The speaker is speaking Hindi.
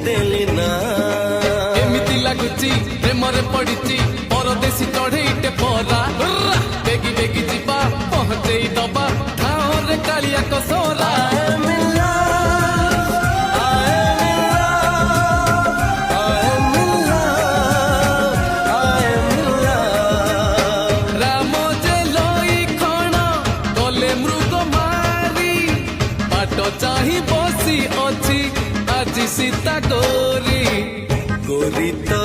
देली ना एमिति लागुची प्रेमरे पड़िची परदेसी चढ़ेईटे परा बेगी बेगी जीवा पहुंचेई दबा ठाओरे कालिया कसोरा चाही बसी अच्छी आज सीता गोरी गोरी तो